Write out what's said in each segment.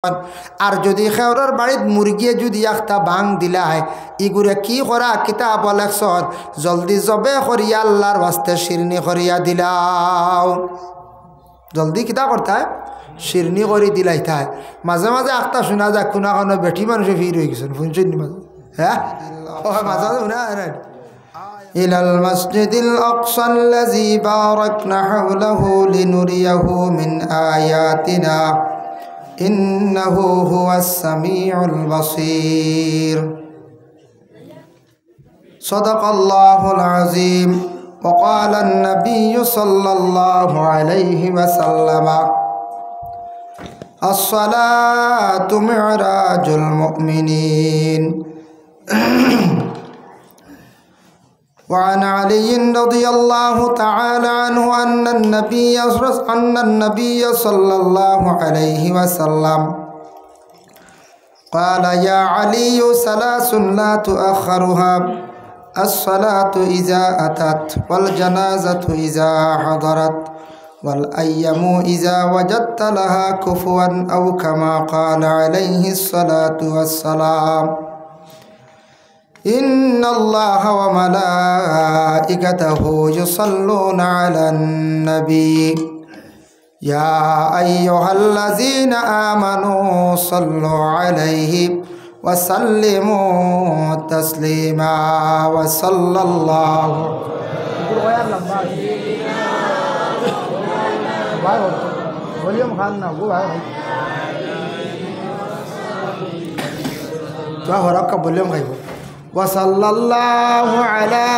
আর যদি খেওরার বাড়িত মুরগিয়ে যদি একটা বাং দিলায় ইগুরে কি করা কিতাব লেখছর জলদি জবে করিয়া আল্লাহর বাস্তে শিরনি করিয়া দিলাও। জলদি কিতা করতায় শিরনি করি দিলাই তাই। মাঝে মাঝে একটা শোনা যায় কোনা কোনো বেঠি মানুষে ভিড় হয়ে গেছেন শুনছেন মাঝে, হ্যাঁ মাঝে মাঝে শোনা ইলাল মসজিদিল আকসাল্লাযী বারাকনা হাওলাহু লিনুরিয়াহু মিন আয়াতিনা ইন্নাহু হুয়াস সামিউল বাসীর। সাদাকাল্লাহুল আযীম। ওয়া ক্বালান নাবিয়্যু সাল্লাল্লাহু আলাইহি ওয়াসাল্লাম আস-সালাতু মি'রাজুল মুমিনিন। وعن علي رضي الله تعالى عنه أن النبي صلى الله عليه وسلم قال يا علي ثلاث لا تؤخرها الصلاة إذا أتت والجنازة إذا حضرت والأيام إذا وجدت لها كفوا أو كما قال عليه الصلاة والسلام إن الله وملائكته يصلون على النبي يا أيها الذين آمنوا صلوا عليه وسلموا تسليما وصلى الله وصلى الله على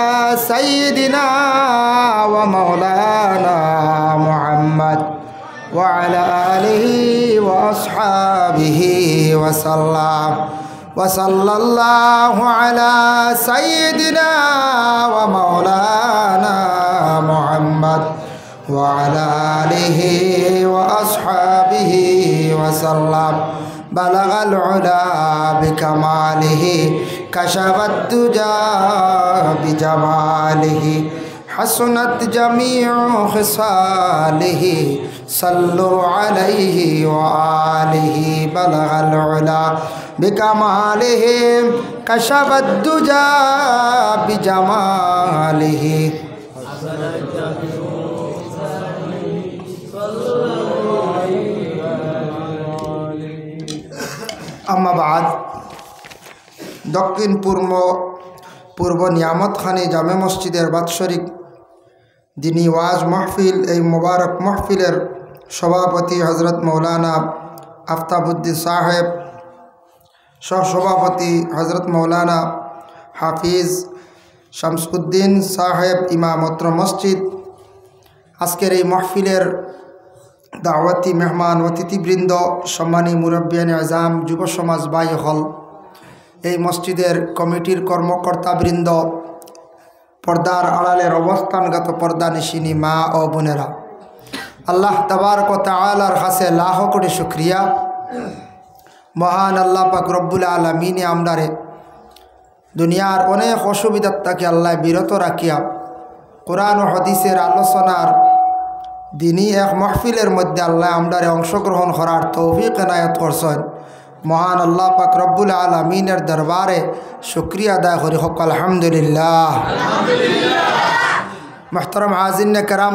سيدنا ومولانا محمد وعلى آله وأصحابه وسلم. وصلى الله على سيدنا ومولانا محمد وعلى آله وأصحابه وسلم. بلغ العلا بكماله كشف الدجى بجماله حسنت جميع خصاله صلوا عليه وآله. بلغ العلا بكماله كشف الدجى بجماله আম্মা বাদ। দক্ষিণ পূর্ব নিয়ামতখানি জামে মসজিদের বাৎসরিক দিনী ওয়াজ মাহফিল, এই মোবারক মাহফিলের সভাপতি হজরত মৌলানা আফতাবউদ্দিন সাহেব, সহসভাপতি হজরত মৌলানা হাফিজ শামসুদ্দিন সাহেব, ইমামত্র মসজিদ। আজকের এই মাহফিলের দাওয়াতি মেহমান অতিথিবৃন্দ, সম্মানী মুরব্বিয়ান আজম, যুব সমাজ ভাই হল, এই মসজিদের কমিটির কর্মকর্তাবৃন্দ, পর্দার আড়ালের অবস্থানগত পর্দানিশিনী মা ও বোনেরা, আল্লাহ তাবারক ওয়া তাআলার কাছে লাখ কোটি শুকরিয়া। মহান আল্লাহ পাক রব্বুল আলামিনে আমরারে দুনিয়ার অনেক অসুবিধার থেকে আল্লাহ বিরত রাখিয়া কোরআন ও হাদিসের আলোচনার দিনই এক মাহফিলের মধ্যে আল্লাহ আমরারে অংশগ্রহণ করার তৌফিক এনায়েত করছেন। মহান আল্লাহ পাক রব্বুল আলামিনের দরবারে শুকরিয়া আদায় করি হক আলহামদুলিল্লাহ। মুহতারাম হাজিরিনে কেরাম,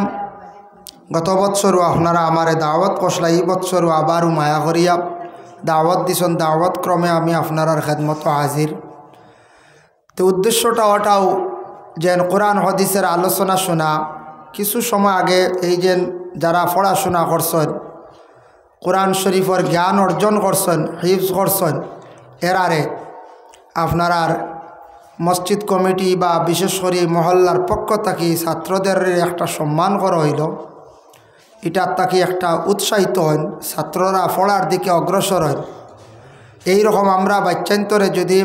গত বৎসরও আপনারা আমারে দাওয়াত কষলা, এই বৎসরও আবারও মায়া করিয়া দাওয়াত দিছেন। দাওয়াত ক্রমে আমি আপনার খেদমত হাজির। তো উদ্দেশ্যটা ওটাও যেন কোরআন হাদিসের আলোচনা শোনা। কিছু সময় আগে এই যে যারা পড়াশোনা করছেন, কোরআন শরীফের জ্ঞান অর্জন করছেন, হিফজ করছেন, এরারে আপনার মসজিদ কমিটি বা বিশেষ করে মহল্লার পক্ষ থেকে ছাত্রদের একটা সম্মান করা হইল। এটার তাকে একটা উৎসাহিত হন, ছাত্ররা পড়ার দিকে অগ্রসর হন। এইরকম আমরা বাচ্চান্তরে যদি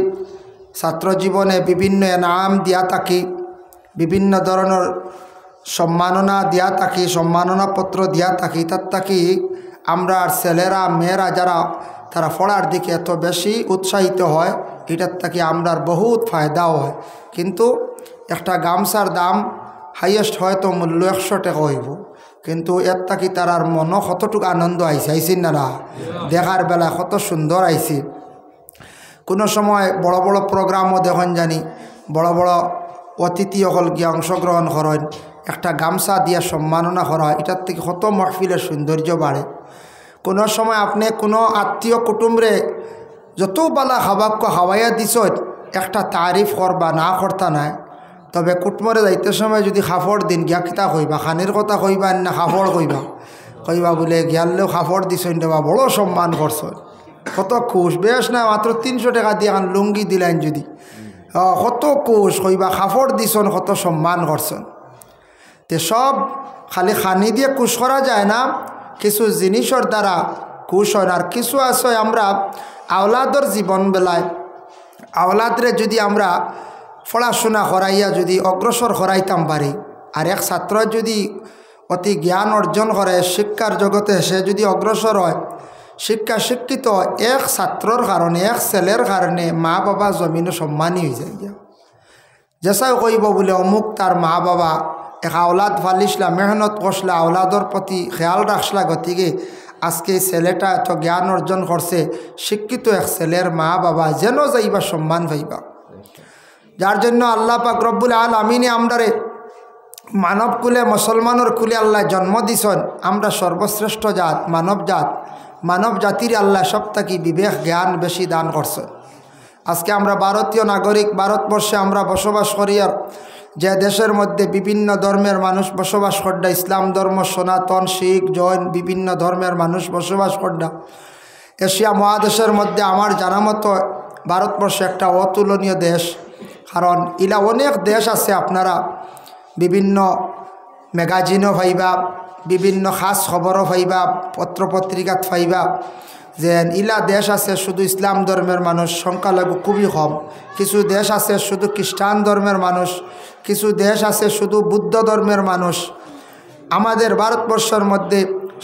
ছাত্র জীবনে বিভিন্ন নাম দিয়া থাকি, বিভিন্ন ধরনের সম্মাননা দিয়া থাকি, সম্মাননাপত্র দিয়া থাকি, তার থাকি আমরা ছেলেরা মেয়েরা যারা তারা পড়ার দিকে এত বেশি উৎসাহিত হয়, এটার থেকে আমরার বহুত ফায়দাও হয়। কিন্তু একটা গামছার দাম হাইয়েস্ট হয়তো মূল্য 100 টাকা হইব, কিন্তু এর থাকি তার মনও কতটুকু আনন্দ আইসি আইসিন না দেখার বেলা কত সুন্দর আইসি। কোনো সময় বড় বড় প্রোগ্রামও দেখুন জানি বড় বড় অতিথি সকল গিয়ে অংশগ্রহণ করেন, একটা গামছা দিয়া সম্মাননা করা হয়, এটার থেকে কত মহফিলের সৌন্দর্য বাড়ে। কোনো সময় আপনি কোনো আত্মীয় কুটুম্বরে যত বালা খাবাক্য খাওয়াইয়া দিছ একটা তারিফ করবা না করতা নাই, তবে কুটুম্বরে যাইতে সময় যদি খাফড় দিন গিয়া কিতা কইবা, খানির কথা কইবা না খাফড় কইবা বলে গিয়ালেও খাফড় দিছ দেবা বড় সম্মান করছ, কত খুশ। বেশ না মাত্র 300 টাকা দিয়ে এখন লুঙ্গি দিলেন যদি কত খুশ কইবা, খাফড় দিছন কত সম্মান করছেন। তে সব খালি খানি দিয়ে খুশ করা যায় না, কিছু জিনিসের দ্বারা খুশ হয়। আর কিছু আছে আমরা আওলাদর জীবন বেলায় আওলাদরে যদি আমরা পড়াশোনা করাইয়া যদি অগ্রসর করাইতাম পারি, আর এক ছাত্র যদি অতি জ্ঞান অর্জন করে শিক্ষার জগতে সে যদি অগ্রসর হয়, শিক্ষিত এক ছাত্রর কারণে এক ছেলের কারণে মা বাবা জমিনে সম্মানী হয়ে যায়। যেসাই কইব বলে অমুক তার মা বাবা এক আওলাদ ফালিসলা, মেহনত করসলা, আওলাদর প্রতি খেয়াল রাখসলা, গতিকে আজকে ছেলেটা এত জ্ঞান অর্জন করছে, শিক্ষিত এক ছেলের মা বাবা যেন যাইবা সম্মান পাইবা। যার জন্য আল্লাহ পাক রব্বুল আলামিনে আমরারে মানব কুলে মুসলমানের কুলে আল্লাহ জন্ম দিছেন। আমরা সর্বশ্রেষ্ঠ জাত, মানব জাতির আল্লাহ সবথেকে বিবেক জ্ঞান বেশি দান করছেন। আজকে আমরা ভারতীয় নাগরিক, ভারতবর্ষে আমরা বসবাস করি, আর যে দেশের মধ্যে বিভিন্ন ধর্মের মানুষ বসবাস করডা, ইসলাম ধর্ম, সনাতন, শিখ, জৈন বিভিন্ন ধর্মের মানুষ বসবাস করডা। এশিয়া মহাদেশের মধ্যে আমার জানা মতো ভারতবর্ষ একটা অতুলনীয় দেশ। কারণ ইলা অনেক দেশ আছে, আপনারা বিভিন্ন ম্যাগাজিনও পাইবা, বিভিন্ন খাস খবরও পাইবা, পত্রপত্রিকাত পাইবা যে ইলা দেশ আছে শুধু ইসলাম ধর্মের মানুষ, সংখ্যালঘু খুবই কম। কিছু দেশ আছে শুধু খ্রিস্টান ধর্মের মানুষ, কিছু দেশ আছে শুধু বুদ্ধ ধর্মের মানুষ। আমাদের ভারতবর্ষের মধ্যে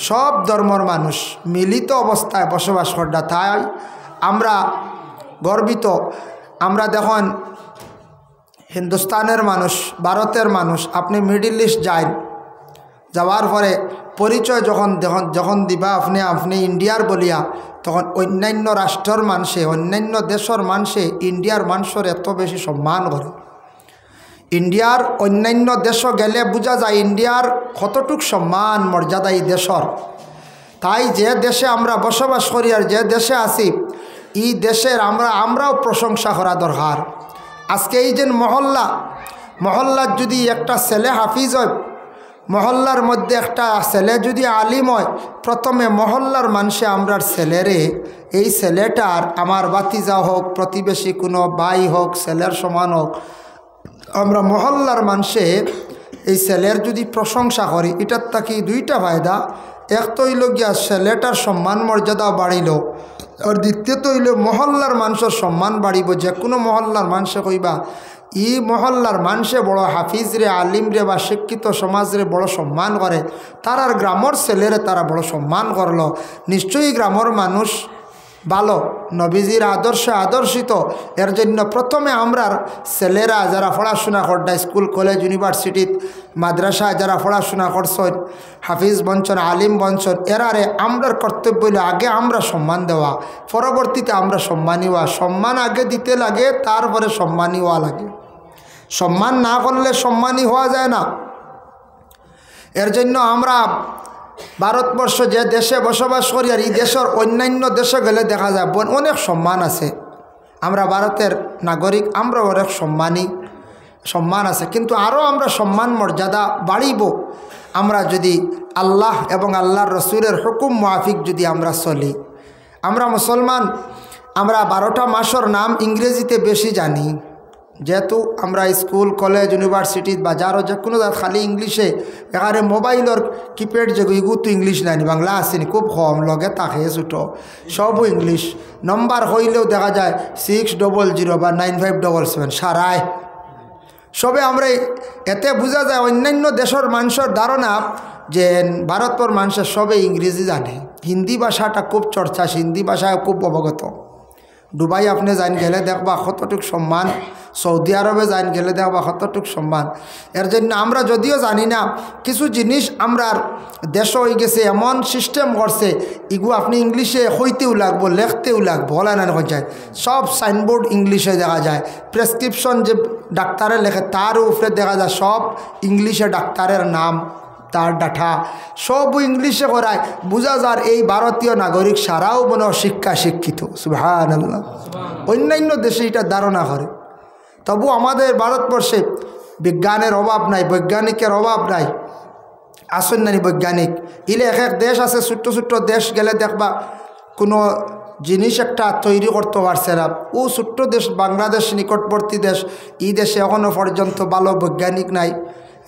সব ধর্মের মানুষ মিলিত অবস্থায় বসবাস করডা, তাই আমরা গর্বিত। আমরা দেখুন হিন্দুস্তানের মানুষ, ভারতের মানুষ, আপনি মিডিল ইস্ট যাওয়ার পরে পরিচয় যখন দিবা আপনি ইন্ডিয়ার বলিয়া, তখন অন্যান্য রাষ্ট্রের মানুষে, অন্যান্য দেশের মানুষে ইন্ডিয়ার মানুষের এত বেশি সম্মান করে। ইন্ডিয়ার অন্যান্য দেশও গেলে বোঝা যায় ইন্ডিয়ার কতটুক সম্মান মর্যাদা এই দেশের। তাই যে দেশে আমরা বসবাস করি আর যে দেশে আছি, এই দেশের আমরাও প্রশংসা করা দরকার। আজকে এই যে মহল্লার যদি একটা ছেলে হাফিজ হয়, মহল্লার মধ্যে একটা ছেলে যদি আলিম হয়, প্রথমে মহল্লার মানুষে আমরার ছেলেরে, এই ছেলেটার আমার বাতিজা হোক, প্রতিবেশী কোনো ভাই হোক, ছেলের সমান হোক, আমরা মহল্লার মানুষে এই ছেলের যদি প্রশংসা করি, এটার থাকি দুইটা ফায়দা। এক তো হইল গিয়া ছেলেটার সম্মান মর্যাদা বাড়িল, আর দ্বিতীয়ত হইল মহল্লার মানুষের সম্মান বাড়িব। যে কোনো মহল্লার মানুষে কইবা ই মহল্লার মানুষে বড় হাফিজ রে, আলিম রে বা শিক্ষিত সমাজরে বড় সম্মান করে, তার আর গ্রামের ছেলেরে তারা বড় সম্মান করলো, নিশ্চয়ই গ্রামের মানুষ ভালো, নবীজির আদর্শে আদর্শিত। এর জন্য প্রথমে আমরার ছেলেরা যারা পড়াশোনা করডা, স্কুল কলেজ ইউনিভার্সিটিত মাদ্রাসায় যারা পড়াশোনা করছেন, হাফিজ বঞ্চন, আলিম বঞ্চন, এরারে আমরার কর্তব্য হইল আগে আমরা সম্মান দেওয়া, পরবর্তীতে আমরা সম্মানী হওয়া। সম্মান আগে দিতে লাগে, তারপরে সম্মানী হওয়া লাগে। সম্মান না করলে সম্মানী হওয়া যায় না। এর জন্য আমরা ভারতবর্ষ যে দেশে বসবাস করি, আর এই দেশের অন্যান্য দেশে গেলে দেখা যায় অনেক সম্মান আছে। আমরা ভারতের নাগরিক, আমরা অনেক সম্মান আছে, কিন্তু আরও আমরা সম্মান মর্যাদা বাড়িব আমরা যদি আল্লাহ এবং আল্লাহর রসুলের হুকুম মুআফিক যদি আমরা চলি। আমরা মুসলমান, আমরা 12টা মাসের নাম ইংরেজিতে বেশি জানি, যেহেতু আমরা স্কুল কলেজ ইউনিভার্সিটি বাজারও যে কোনো খালি ইংলিশে, এখানে মোবাইলের কিপ্যাড যে ইগু তো ইংলিশ নাইনি, বাংলা আসেনি খুব কম, লগে তাকে ছুটো সবও ইংলিশ। নম্বর হইলেও দেখা যায় 600 বা 9577 সারায় সবে আমরা। এতে বোঝা যায় অন্যান্য দেশের মানুষের ধারণা যে ভারতের মানুষের সবে ইংরেজি জানে, হিন্দি ভাষাটা খুব চর্চা, হিন্দি ভাষায় খুব অবগত। দুবাই আপনি যাইন গেলে দেখবা কতটুক সম্মান, সৌদি আরবে যাইন গেলে দেখবা কতটুক সম্মান। এর জন্য আমরা যদিও জানি না কিছু জিনিস আমরার দেশ হয়ে গেছে এমন সিস্টেম করছে, ইগু আপনি ইংলিশে হইতেও লাগবো, লেখতেও লাগবো, হলে না যায়। সব সাইনবোর্ড ইংলিশে দেখা যায়, প্রেসক্রিপশন যে ডাক্তারে লেখে তার উপরে দেখা যায় সব ইংলিশে ডাক্তারের নাম, তার ডাটা সব ইংলিশে করায়। বোঝা যার এই ভারতীয় নাগরিক সারাও মনে শিক্ষা শিক্ষিত। সুবহানাল্লাহ। অন্যান্য দেশে এটা ধারণা করে। তবু আমাদের ভারতবর্ষে বিজ্ঞানের অভাব নাই, বৈজ্ঞানিকের অভাব নাই। আসেন নানি বৈজ্ঞানিক ইলে এক এক দেশ আছে, ছোট্ট ছোট্ট দেশ গেলে দেখবা কোনো জিনিস একটা তৈরি করতে পারছে না। ও ছোট্ট দেশ বাংলাদেশ নিকটবর্তী দেশ, এই দেশে এখনও পর্যন্ত ভালো বৈজ্ঞানিক নাই।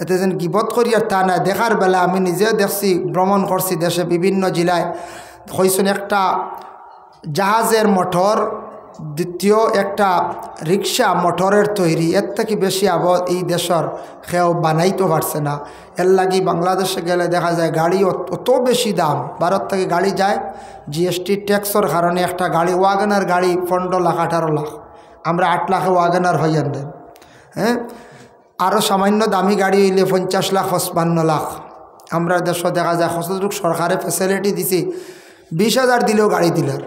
এতে যেন গিবত করি আর তা নাই, দেখার বেলা আমি নিজেও দেখছি, ভ্রমণ করছি দেশে বিভিন্ন জেলায়। হয়েছেন একটা জাহাজের মোটর, দ্বিতীয় একটা রিক্সা মোটরের তৈরি, এর থেকে বেশি এই দেশের কেউ বানাইতে পারছে না। এর লাগি বাংলাদেশে গেলে দেখা যায় গাড়ি অত বেশি দাম। ভারত থেকে গাড়ি যায় জিএসটি ট্যাক্সর কারণে, একটা গাড়ি ওয়াগনার গাড়ি 15 লাখ 18 লাখ, আমরা 8 লাখে ওয়াগনার হইয়ান দেন। হ্যাঁ, আরও সামান্য দামি গাড়ি হইলে 50 লাখ 55 লাখ। আমরা দেশ দেখা যায় কতটুকু সরকারে ফ্যাসিলিটি দিছে, 20,000 দিলেও গাড়ি দিলার।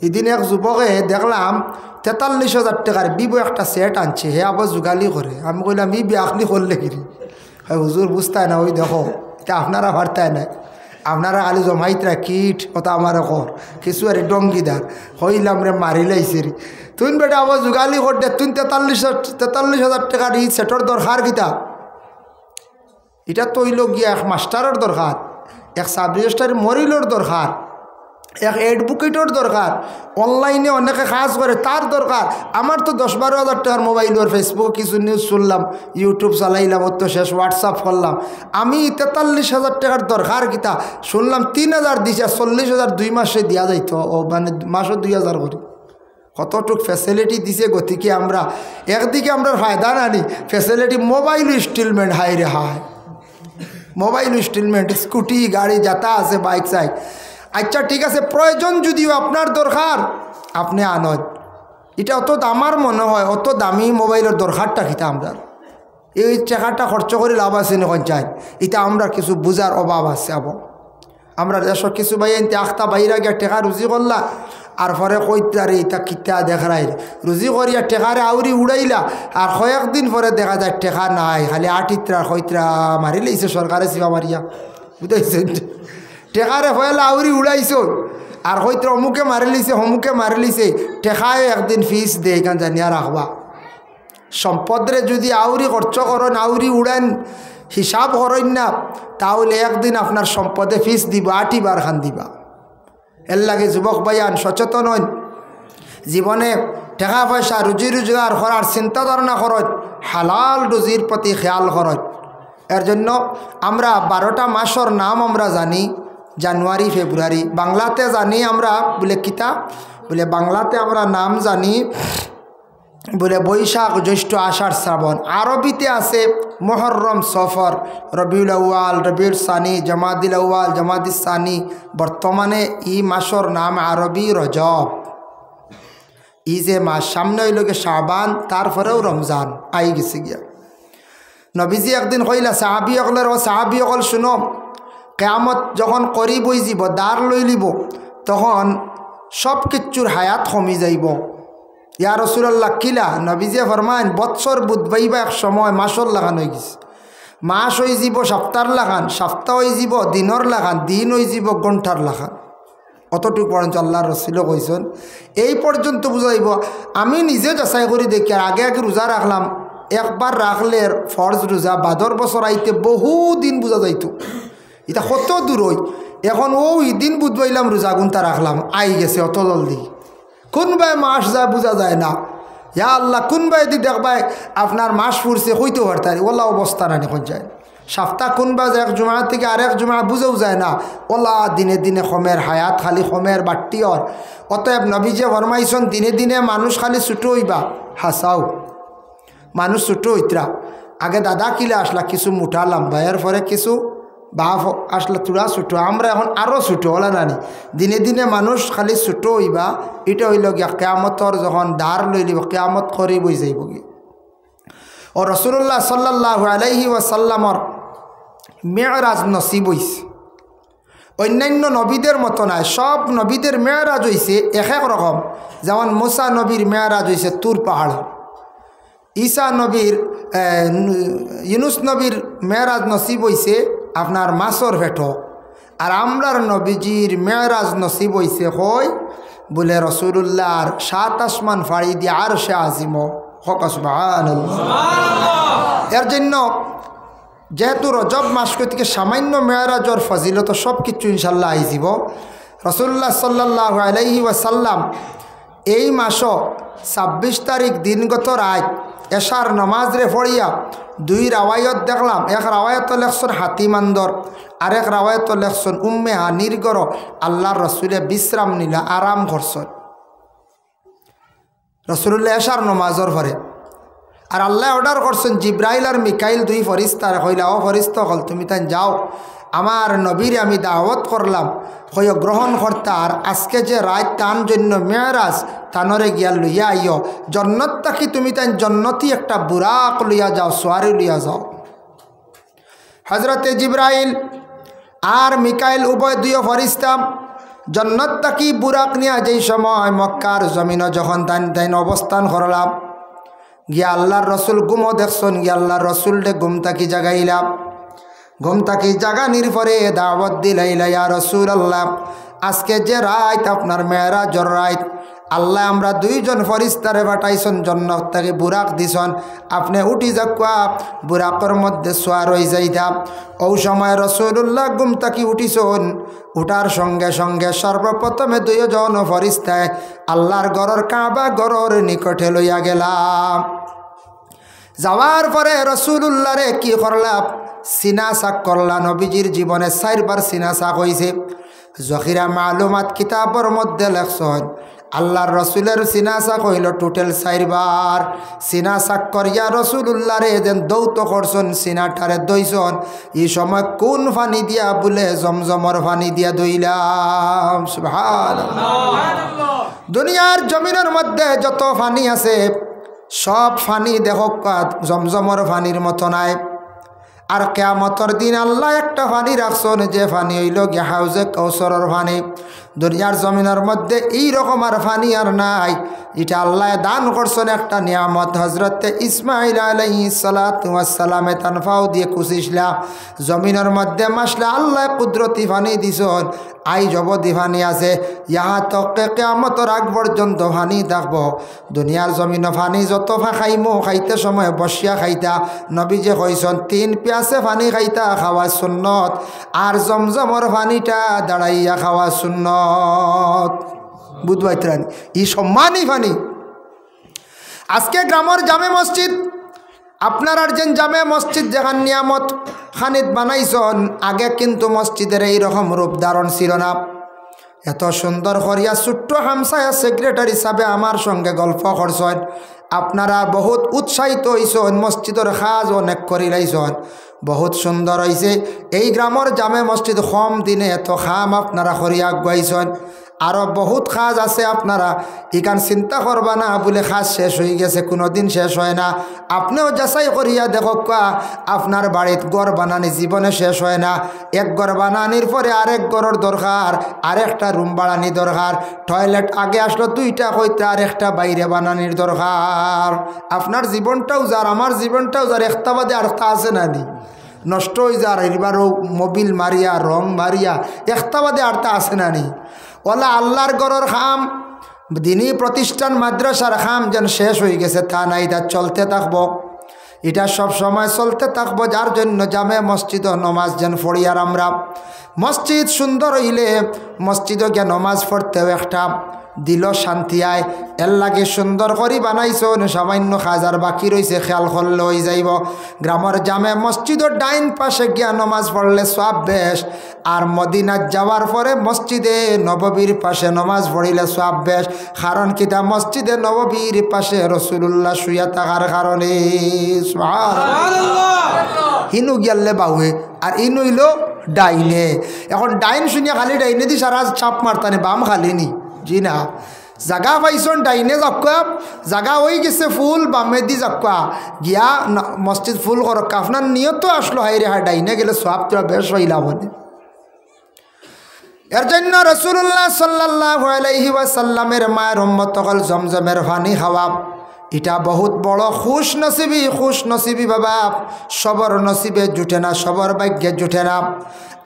এদিন এক যুবকে দেখলাম 43,000 টাকার বিবো একটা সেট আনছে, হে আবার যুগালি করে। আমি কইলাম ই বিয়াখলি করলে কিরি? হয় হুজুর বুঝতায় না, ওই দেখো এটা আপনারা ভারতায় নাই, আপনারা খালি জমাইতরা কিট ওটা আমার কর কিছু আর ডঙ্গিদার হইলাম রে মারি লাইছে রে। তুই বেটা আবার যুগালি কর দে, তুই 43,000 টাকার ই সেটর দরকার কিতা? এটা তৈল গিয়া এক মাস্টারের দরকার, এক সাব রেজিস্ট্রার মরিলোর দরকার, এক অ্যাডভোকেটর দরকার, অনলাইনে অনেকে কাজ করে তার দরকার। আমার তো 10-12 হাজার টাকার মোবাইলের ফেসবুক কিছু নিউজ শুনলাম, ইউটিউব চালাইলাম, ওর তো শেষ হোয়াটসঅ্যাপ করলাম। আমি 43,000 টাকার দরকার কিতা শুনলাম 3,000 দিছে, 40,000 2 মাসে দেওয়া যাইতো, ও মানে মাসে 2,000 করে। কতটুক ফ্যাসিলিটি দিছে গতিকে আমরা একদিকে আমরা ফায়দা নানি ফ্যাসিলিটি, মোবাইল ইনস্টলমেন্ট হাই রে হাই, মোবাইল ইনস্টলমেন্ট, স্কুটি গাড়ি যাতা আছে, বাইক চাই। আচ্ছা ঠিক আছে, প্রয়োজন যদিও আপনার দরকার আপনি আনয়, এটা অত আমার মনে হয় অত দামি মোবাইলের দরকারটা কিতা আমরা এই টাকাটা খরচ করে লাভ আছে নখন চাই, এটা আমরা কিছু বুঝার অভাব আছে। আমরা দেশের কিছু ভাই এনতে আখতা বাইরা গিয়া টেকা রুজি করলা, আর পরে কইতারে এটা কিতা দেখাই রুজি করিয়া টেকারে আউরি উড়াইলা, আর কয়েকদিন পরে দেখা যায় টেকা নাই, খালি আটিত্রা কইত্রা মারি লাইছে সরকারে সিবা মারিয়া, বুঝাইছে টেকারে হয়েলা আউরি উড়াইছ, আর হয়তো অমুকে মারি লিছে হমুকে মারি লিছে, টেকায় একদিন ফিস দে এখান জানিয়া রাখবা। সম্পদরে যদি আউরি খরচ করেন, আউরি উড়ান, হিসাব করেন না, তাহলে একদিন আপনার সম্পদে ফিস দিব, 8 বার খান দিবা। এর লাগে যুবক ভাইয়ান সচেতন হন, জীবনে টাকা পয়সা রুজি রোজগার করার চিন্তা ধারণা করত, হালাল রুজির প্রতি খেয়াল করত। এর জন্য আমরা 12টা মাসের নাম আমরা জানি, জানুয়ারি ফেব্রুয়ারি। বাংলাতে জানি আমরা বলে কিতা বলে, বাংলাতে আমরা নাম জানি বলে বৈশাখ জ্যৈষ্ঠ আষাঢ় শ্রাবণ। আরবিতে আছে মুহররম সফর, রবিউল আউয়াল, রবিউল সানি, জামাদিল আউয়াল, জামাদিস সানি। বর্তমানে এই মাসের নাম আরবি রজব। ই যে মাস সামনে হইলকে শাবান, তারপরেও রমজান আই গেছে গিয়া। নবীজি একদিন কইলা সাহাবি অকলের, ও সাহাবি অকল শুনো, কেয়ামত যখন করিবই যাব, দাঁড় লই লিব, তখন সব কিছুর হায়াত কমি যাইব। ইয়া রাসূলুল্লাহ কিলা? নবীজি ফরমাইন বৎসর বুধবাইবা এক সময় মাসর লাগান হয়ে গেছে, মাস হয়ে যাব সপ্তাহর লাগান, সপ্তাহ হয়ে যাব দিনর লাগান, দিন হয়ে যাব ঘন্টার লাগান। অতটুকু পর্যন্ত আল্লাহ রসুলও কইছেন। এই পর্যন্ত বুঝা যাইব। আমি নিজে যাচাই করি দেখি, আগে আগে রোজা রাখলাম, একবার রাখলে ফরজ রোজা বাদর বছর আইতে বহু দিন বোঝা যাইত, এটা কত দূর হই। এখন ওই দিন বুধবাইলাম রোজা গুনতা রাখলাম, আই গেছে অত জলদি। কোনবাই মাস যায় বোঝা যায় না। ইয়া আল্লাহ, কোনবাই দি দেখবাই আপনার মাস ফুরছে হইতে পারতারি, ওলা অবস্থা না এখন যায়। সপ্তাহ কোনবা যায় এক জুমা থেকে আরেক জুমা বুঝেও যায় না। ওলা দিনে দিনে খমের হায়াত খালি খমের বাট্টি। অর অতএব নবীজে ফরমাইছেন দিনে দিনে মানুষ খালি ছুটো হইবা, হাসাও মানুষ ছুটো হইতরা। আগে দাদা কিলে আসলা কিছু মুঠা লম্বা, এর পরে কিছু বাপ আসলে তোরা ছোটো, আমরা এখন আরও ছোটো হলে নানি। দিনে দিনে মানুষ খালি ছোটো হইবা, এটা হইল গিয়া কেয়ামতর যখন দ্বার লই লিব, কেয়ামত করে বই যাইব গিয়ে। ও রাসূলুল্লাহ সাল্লাল্লাহু আলাইহি ওয়াসাল্লামর মেরাজ নসিব হইছে। অন্যান্য নবীদের মতো নয়, সব নবীদের মেরাজ হইছে এক এক রকম। যেমন মুসা নবীর মেরাজ হইছে তুর পাহাড়, ঈসা নবীর ইউনুস নবীর মেরাজ নসিব হইছে আপনার মাছর ভেটো। আর আমরার নবীজির মেরাজ নসিব হইছে হয় বলে রাসূলুল্লাহর 7 আসমান ফাড়ি দিয়ে আরশে আজিম। সুবহানাল্লাহ। এর জন্য যেহেতু রজব মাস থেকে সামান্য মেরাজর ফজিলত সব কিছু ইনশাল্লাহ আইজিব। রাসূলুল্লাহ সাল্লাল্লাহু আলাইহি ওয়াসাল্লাম এই মাসও 26 তারিখ দিনগত রাত এশার নমাজরে পড়িয়া 2 রাওয়ায়ত দেখলাম। এক রাওয়ায়ত লেখছেন হাতিমান্দর, আরেক রাওয়ায়ত লেখছেন উম্মে হানির গর আল্লাহর রসুলে বিশ্রাম নিলা, আরাম করছেন রাসূলুল্লাহ এশার নমাজর পরে। আর আল্লাহ অর্ডার করছেন জিব্রাইল আর মিকাইল 2 ফরিস্তার, কইলা ও ফরিস্তা হল তুমি তাই যাও, আমার নবীর আমি দাওয়াত করলাম, কই গ্রহণ করতে। আর আজকে যে রাত তান জন্য মেরাজ তানরে গিয়া লইয়া আইও, জন্নত তাকি তুমি তাই জন্নতি একটা বুরাক লইয়া যাও, সোয়ারি লইয়া যাও। হজরতে জিব্রাইল আর মিকাইল উভয় 2 ফরিস্তা জন্নত তাকি বুরাক নিয়া যেই সময় মক্কার জমিন যখন তাইন অবস্থান করলাম, গিয়া আল্লাহর রসুল গুমো দেখছেন, গিয়া আল্লাহর রসুল ডে ঘুম তাকি জাগাইলাম। ঘুম তাকি জাগানির পরে দাওয়াত দিলাইলা, ইয়া রাসূলুল্লাহ আজকে যে রাত আপনার মেরাজর রাত, আল্লাহ আমরা 2 জন ফরিস্তারে পাঠাইছেন, জন্নত থেকে বুরাক দিছন, আপনি উঠি যাকুয়া বুরাকর মধ্যে সোয়ার হয়ে যাইতা। ও সময় রাসূলুল্লাহ ঘুম তাকি উঠিছন, উঠার সঙ্গে সঙ্গে সর্বপ্রথমে 2 জন ফরিস্তায় আল্লাহর ঘরের কাবা ঘরের নিকটে লইয়া গেলাম। যাওয়ার পরে রাসূলুল্লাহরে কি করলাম, সিনা সাক করলা। নবীজির জীবনে 4 বার সিনা সাক হয়েছে। জখিরা মালুমাত কিতাবর মধ্যে লেখছেন আল্লাহর রসুলের সিনা সাক হইল টোটাল 4 বার। সিনা সাক করিয়া রাসূলুল্লাহরে যেন দৌত করছেন, সিনাটারে দইছন। এই সময় কোন পানি দিয়া বলে জমজমর পানি দিয়া দইলাম। সুবহানাল্লাহ। দুনিয়ার জমিনের মধ্যে যত পানি আছে সব পানি দেখো জমজমর পানির মতো নাই। আর কিয়ামতের দিন আল্লাহ একটা পানি রাখছেন, যে পানি হইল গিয়া হাউজে কাউসারের পানি। দুনিয়ার জমিনের মধ্যে এই রকম আর পানি আর নাই। এটা আল্লাহ দান করছেন একটা নিয়ামত। হজরতে ইসমাইল আলাইহিস সালাতু ওয়াস সালামে তানফাও দিয়ে কুশিসলা জমিনের মধ্যে মাসলা আল্লাহ কুদরতি পানি দিছন। আই জবদি পানি আছে, ইহা তকে কিয়ামতের আগ পর্যন্ত পানি থাকব। দুনিয়ার জমিন পানি যত খাইমো খাইতে সময় বসিয়া খাইতা। নবী যে কইছেন 3 পিয়াসে পানি খাইতা খাওয়া সুন্নত, আর জমজমর পানিটা দাঁড়াইয়া খাওয়া সুন্নত। বুধবাইত্রানি ই সম্মানী পানি। আজকে গ্রামের জামে মসজিদ, আপনার আর যেন জামে মসজিদ যেখান নিয়ামত খানিত বানাইছন, আগে কিন্তু মসজিদের এইরকম রূপ ধারণ ছিল না। এত সুন্দর করিয়া ছোট্ট হামসায়া সেক্রেটারি হিসাবে আমার সঙ্গে গল্প করছেন। আপনারা বহুত উৎসাহিত হইছেন, মসজিদের কাজ অনেক করি লাইছেন, বহুত সুন্দর হয়েছে। এই গ্রামের জামে মসজিদ কম দিনে এত খাম আপনারা করিয়া আগুয়াইছেন। আরও বহুত কাজ আছে, আপনারা ইকান চিন্তা করবা না বলে কাজ শেষ হয়ে গেছে, কোনো দিন শেষ হয় না। আপনিও যাচাই করিয়া দেখো আপনার বাড়িত ঘর বানানি জীবনে শেষ হয় না। এক ঘর বানানির পরে আরেক ঘরের দরকার, আরেকটা রুম বানানি দরকার। টয়লেট আগে আসলো 2টা কইতে, আরেকটা বাইরে বানানির দরকার। আপনার জীবনটাও যার, আমার জীবনটাও যার, একটা বাদে আরেকটা আছে না নি, নষ্ট হয়ে যার। এবারও মোবিল মারিয়া রং মারিয়া একটা বাদে আরেকটা আছে না নি। ওলা আল্লাহর ঘরের খাম, দিনী প্রতিষ্ঠান মাদ্রাসার খাম যেন শেষ হয়ে গেছে তা নাই, তা চলতে থাকবো। এটা সব সময় চলতে থাকবো। যার জন্য জামে মসজিদ নমাজ যেন পড়ি। আর আমরা মসজিদ সুন্দর হইলে মসজিদও গিয়ে নমাজ পড়তেও একটা দিল শান্তি আয়। এর লাগে সুন্দর করে বানাইছ, সামান্য খাজার বাকি রয়েছে খেয়াল করলে হয়ে যাইব। গ্রামের জামে মসজিদের ডাইন পাশে গিয়া নমাজ পড়লে সব বেশ। আর মদিনাত যাওয়ার পরে মসজিদে নববীর পাশে নমাজ পড়িলে সব বেশ। কারণ কিতা মসজিদে নববীর পাশে রাসূলুল্লাহ শুইয়া থাকার কারণে। সুবহানাল্লাহ। হিনু গিয়ালে বাউে আর ইনু হইল ডাইনে। এখন ডাইন শুনিয়া খালি ডাইনে দি সারা চাপ মারতানে, বাম খালি নি, জি না। জাগা পাইছন ডাইনে যাক্কা, জাগা হয়ে গেছে ফুল, বামে দি যাক্কা গিয়া মসজিদ ফুল করক। আপনার নিয়ত আসলো হাই রে, হাই ডাইনে গেলে সব তোরা বেশ হইলা বলে। এর জন্য রাসূলুল্লাহ সাল্লাল্লাহু আলাইহি ওয়াসাল্লামের মায়ের উম্মত হল জমজমের পানি খাওয়া, এটা বহুত বড় খুশ নসিবি বাবা। সবর নসিবে জুটে না, সবর ভাগ্যে জুটে না।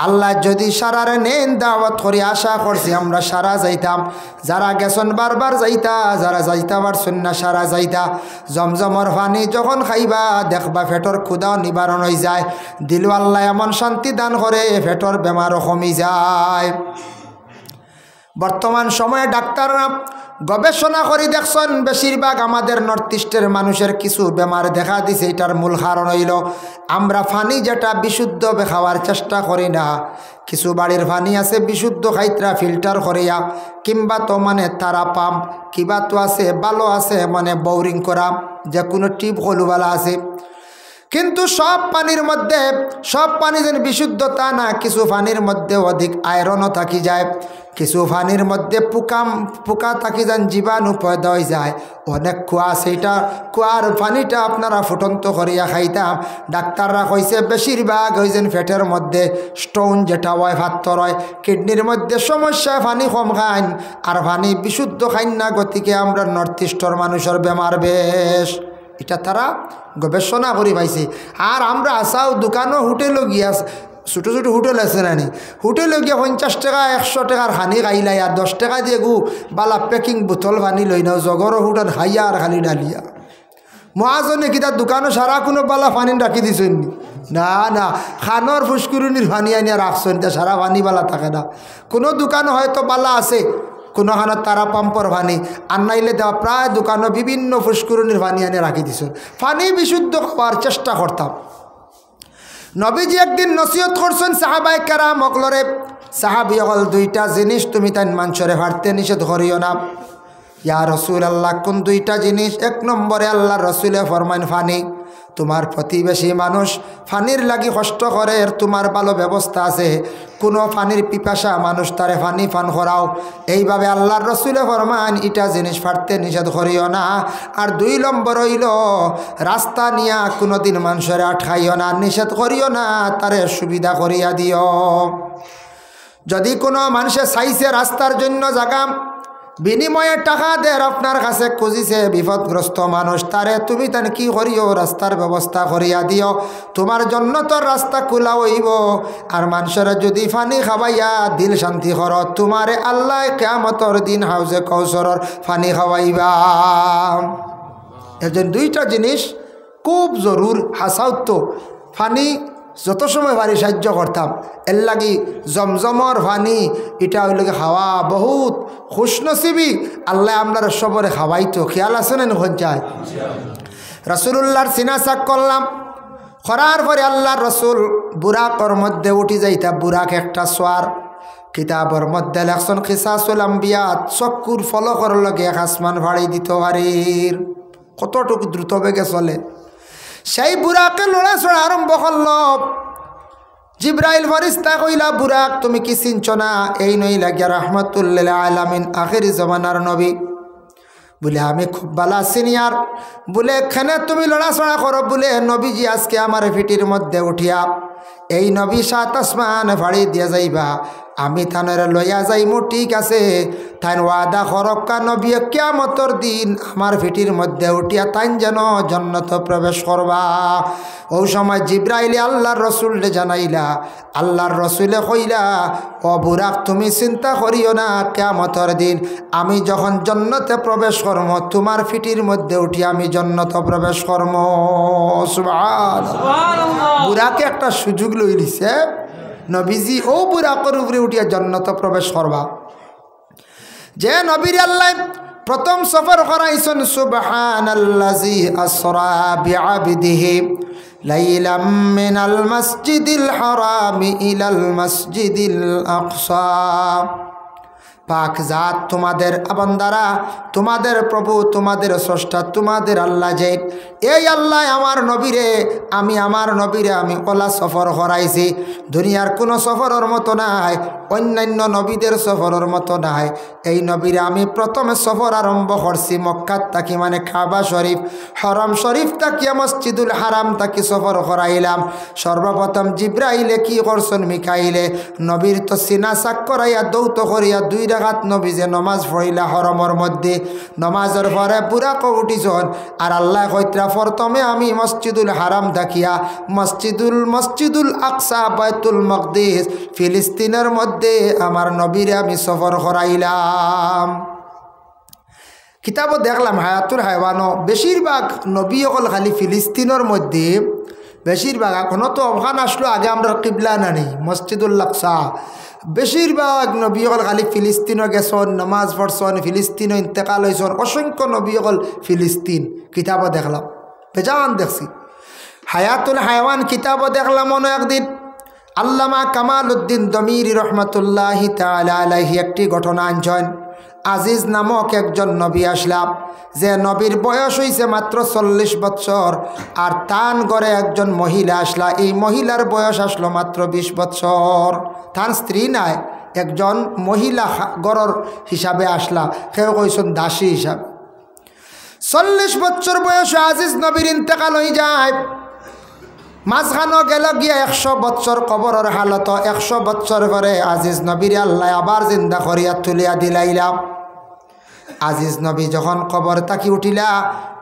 আল্লাহ যদি সারারে নেন দাওয়াত করি, আশা করছি আমরা সারা যাইতাম। যারা গেছন বারবার যাইতা, যারা যাইতা পারছেন না সারা যাইতা। জমজমর পানি যখন খাইবা দেখবা পেটর ক্ষুধাও নিবারণ হয়ে যায়, দিল আল্লাহ এমন শান্তি দান করে পেটর বেমারও কমি যায়। বর্তমান সময়ে ডাক্তাররা গবেষণা করে দেখছেন বেশিরভাগ আমাদের নর্থ ইস্টের মানুষের কিছু বেমার দেখা দিছে। এটার মূল কারণ হইল আমরা পানি যেটা বিশুদ্ধ খাওয়ার চেষ্টা করি না। কিছু বাড়ির পানি আছে বিশুদ্ধ খাইতরা ফিল্টার করিয়া, কিংবা তো মানে তারা পাম্প কিবা তো আছে ভালো আছে মানে বোরিং করা, যে কোনো টিপ হলুবালা আছে। কিন্তু সব পানি যেন বিশুদ্ধ তা না। কিছু পানির মধ্যে অধিক আয়রনও থাকি যায়, কিছু পানির মধ্যে পোকা থাকি যান, জীবাণু পয়দা হয়ে যায়। অনেক কুয়া, সেইটা কুয়ার পানিটা আপনারা ফুটন্ত করিয়া খাইতাম। ডাক্তাররা কইছে বেশিরভাগ ওই যেন পেটের মধ্যে স্টোন যেটা হয়, পাথর হয়, কিডনির মধ্যে সমস্যা, পানি কম খাইন আর পানি বিশুদ্ধ খাইন না। গতিকে আমরা নর্থ ইস্টের মানুষের বেমার বেশ, এটা তারা গবেষণা করি পাইছে। আর আমরা আসাও দোকানও হোটেলও গিয়া, ছোটো ছোটো হোটেল আছে নানি, হোটেলে গিয়ে 50 টাকা 100 টাকার হানি খাইলাই, আর 10 টাকা দিয়ে গু বালা প্যাকিং বোতল পানি লই নাও, জগরও হোটেল খাইয়া আর খালি ডালিয়া। মহাজনে কি তার দোকানও সারা কোনো বালা পানি রাখি দিছেন না? না, খানোর ফুসকুরুনির পানি আনিয়া রাখছেন, তা সারা পানি বালা থাকে না। কোনো দোকানও হয়তো বালা আছে, কোনোখানে তারা পাম্পর পানি আর নাইলে দেওয়া প্রায় দোকানও বিভিন্ন ফুসকুরুনির পানি আনে রাখি দিছ। পানি বিশুদ্ধ খাওয়ার চেষ্টা করতাম। নবীজি একদিন নসিহত করছেন সাহাবায়ে কেরাম অকলরে, সাহাবী অকল দুইটা জিনিস তুমি তাই মানুষরে হাঁটতে নিষেধ করিও না। ইয়া রাসূলুল্লাহ, কোন দুইটা জিনিস? 1 নম্বরে আল্লাহর রাসূলে ফরমান পানি। তোমার প্রতিবেশী মানুষ পানির লাগি কষ্ট করে, তোমার ভালো ব্যবস্থা আছে, কোনো পানির পিপাসা মানুষ তারে পানি পান করাও। এইভাবে আল্লাহর রাসূলে ফরমান এটা জিনিস ফাটতে নিষেধ করিও না। আর 2 নম্বর হইল রাস্তা নিয়া কোনোদিন মানুষের আটকাইও না, নিষেধ করিও না, তারে সুবিধা করিয়া দিও। যদি কোনো মানুষে চাইছে রাস্তার জন্য জায়গা, বিনিময়ে টাকা দেয় আপনার কাছে খুঁজিছে বিপদগ্রস্ত মানুষ, তারে তুমি তান কি করিও? রাস্তার ব্যবস্থা করিয়া দিও। তোমার জন্য তো রাস্তা খোলা হইব। আর মানুষের যদি পানি খাওয়াইয়া দিল শান্তি কর, তোমারে আল্লাহ কিয়ামতের দিন হাউজে কৌসরের পানি খাওয়াইবা। এর দুইটা জিনিস খুব জরুর। হাসাউত পানি যত সময় পারি সাহায্য করতাম। এর লাগি জমজমর পানি এটা হইল খাওয়া বহুত খুশনসিবি। আল্লাহ আপনার সবরে খাওয়াইতো, খেয়াল আছে না? যায় রাসূলুল্লাহর সিনা চাক করলাম, করার পরে আল্লাহর রাসূল বুরাকর মধ্যে উঠি যাইতা। বুরাক একটা সোয়ার, কিতাবর মধ্যে লেখছেন কিসাসুল আম্বিয়া, চক্কুর ফলকর লগে আসমান ভাড়ি দিত পারির, কতটুকু দ্রুত বেগে চলে। সেই বুরাকে লড়াচড়া আরম্ভ করল। জিব্রাইল ফেরেশতা কইলা, বুরাক তুমি কি চিনছ না? এই নই লাগিয়া রাহমাতুল লিল আলামিন আখির জামানার নবী। বলে আমি খুব ভালো সিনিয়র। বলে এখানে তুমি লড়াচড়া করো? বলে নবীজি আজকে আমার ফিটির মধ্যে উঠিয়া এই নবী 7 আসমান ফাড়ি দিয়া যাইবা, আমি থানের লইয়া যাইমু, ঠিক আছে? তাই ওয়াদা করক্কা নবী কিয়ামতর দিন আমার ফিটির মধ্যে উঠিয়া তাই যেন জান্নাত প্রবেশ করবা। ওই সময় জিব্রাইলে আল্লাহর রসুলকে জানাইলা। আল্লাহর রসুলে কইলা, ও বুরাক তুমি চিন্তা করিও না, কিয়ামতর দিন আমি যখন জান্নাতে প্রবেশ করব, তোমার ফিটির মধ্যে উঠিয়া আমি জান্নাত প্রবেশ করব। সুবহানাল্লাহ। বুরাকে একটা সুযোগ লই দিছে নবীজি, ও বুরাকের উপরে উঠিয়া জান্নাত প্রবেশ করবা। যে নবীর আল্লাহ প্রথম সফর করাইছেন, সুবহানাল্লাযী আসরা বিআবদিহি লাইলাম মিনাল মাসজিদিল হারামি ইলাল মাসজিদিল আকসা। পাক জাত তোমাদের বান্দারা তোমাদের প্রভু তোমাদের স্রষ্টা তোমাদের আল্লাহ যে এই আল্লাহ আমার নবীরে আমি ওলা সফর করাইছি দুনিয়ার কোনো সফরের মতো নাই অন্যান্য নবীদের সফরের মতো নাই এই নবীরে আমি প্রথমে সফর আরম্ভ করছি মক্কাত তাকি মানে কাবা শরীফ হরম শরীফ তাকিয়া মসজিদুল হারাম তাকি সফর করাইলাম সর্বপ্রথম জিব্রাইলে কি করছেন মিকাইলে নবীর তো সিনা সাক করাইয়া দৌত করিয়া 2 রাকাত নবী যে নমাজ পড়িলা হরমর মধ্যে নমাজের পরে পুরা উঠিছন আর আল্লাহ কইত্রা প্রথমে আমি মসজিদুল হারাম দেখিয়া মসজিদুল আকসা বাইতুল মকদিস ফিলিস্তিনের মধ্যে আমার নবীরে আমি সফর করাইলাম কিতাবও দেখলাম হায়াতুল হায়ওয়ানও বেশিরভাগ নবী অকল খালি ফিলিস্তিনের মধ্যে বেশিরভাগ এখনও তো ওখান আসলো আগে আমরা কিবলা না নেই মসজিদুল আকসা বেশিরভাগ নবী অকল খালি ফিলিস্তিনও গেছন নমাজ পড়ছন ফিলিস্তিনও ইন্তেকাল হয়েছন অসংখ্য নবী অকল ফিলিস্তিন কিতাবও দেখলাম বেজান দেখছি হায়াতুল হায়ওয়ান কিতাবও দেখলাম মনে একদিন আল্লামা কামাল উদ্দিন দমিরি রহমতুল্লাহি তাআলা আলাইহি একটি ঘটনা আনছেন আজিজ নামক একজন নবী আসলাম যে নবীর বয়স হয়েছে মাত্র 40 বছর আর তান গড়ে একজন মহিলা আসলা এই মহিলার বয়স আসলো মাত্র 20 বছর তার স্ত্রী নাই একজন মহিলা গড়র হিসাবে আসলা কেউ কইছেন দাসী হিসাবে 40 বছর বয়সে আজিজ নবীর ইন্তেকাল হয়ে যায় মাঝখানো গেল গিয়া 100 বছর কবরের হালত 100 বছর পরে আজিজ নবীর আল্লাহ আবার জিন্দা করিয়া তুলিয়া দিলাইলাম আজিজ নবী যখন কবর তাকি উঠিলা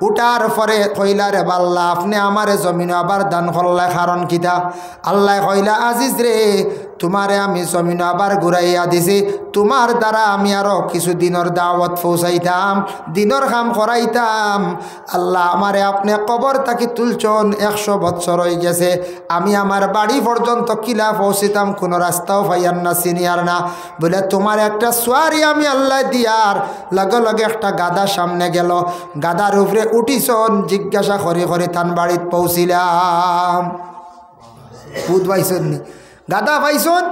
উঠার পরে কইলা রে আল্লাহ আপনি আমারে জমিন আবার দান করলা কারণ কিতা আল্লাহ কইলা আজিজ রে তোমারে আমি জমিন আবার ঘুরাইয়া দিছি তোমার দ্বারা আমি আরো কিছু দিনের দাওয়াত পৌঁছাইতাম দিনের কাম করাইতাম আল্লাহ আমারে আপনি কবর তাকি তুলছন 100 বছর হয়ে গেছে আমি আমার বাড়ি পর্যন্ত কিলা পৌঁছিতাম কোনো রাস্তাও পাইয়ার না সিনিয়ার না বলে তোমার একটা সোয়ারি আমি আল্লাহ দিয়ার লগে লগে একটা গাদা সামনে গেল গাদার উপরে উঠিছন জিজ্ঞাসা করে করে তান বাড়িত পৌঁছিলাম বুধ পাইছন নি গাদা পাইছন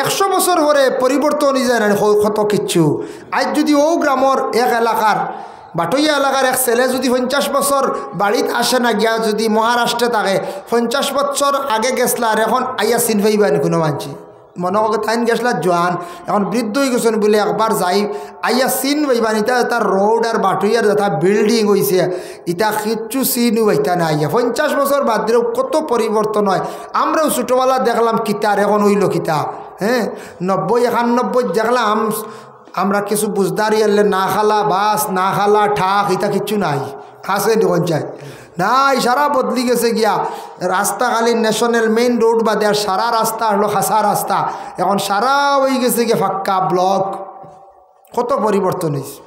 100 বছর পরে পরিবর্তন হয়ে যায় না কত কিচ্ছু আজ যদি ও গ্রামর এক এলাকার বাটইয়া এলাকার এক ছেলে যদি 50 বছর বাড়িত আসে না গিয়া যদি মহারাষ্ট্রে থাকে 50 বছর আগে গেছলা আর এখন আইয়া চিন পাইবানি কোনো মানছি মনে কর তাইন গেছলা জোয়ান এখন বৃদ্ধ হয়ে গেছেন বলে একবার যাই আইয়া চিন পাইবানি তার রোড আর বাটইয়ার যথা বিল্ডিং হয়েছে ইটা কিচ্ছু চিনও পাইতা না আইয়া 50 বছর বাদ দিলেও কত পরিবর্তন হয় আমরাও ছোটোবেলা দেখলাম কিতার এখন হইল কিতা হ্যাঁ 90 91 দেখলাম আমরা কিছু বুঝদারি এলে না খালা বাস না খালা ঠাক এটা কিচ্ছু নাই আছে পঞ্চায়েত নাই সারা বদলি গেছে গিয়া রাস্তা খালি ন্যাশনাল মেইন রোড বাদে আর সারা রাস্তা হলো খাসা রাস্তা এখন সারা হয়ে গেছে গিয়ে ফাক্কা ব্লক কত পরিবর্তন হয়েছে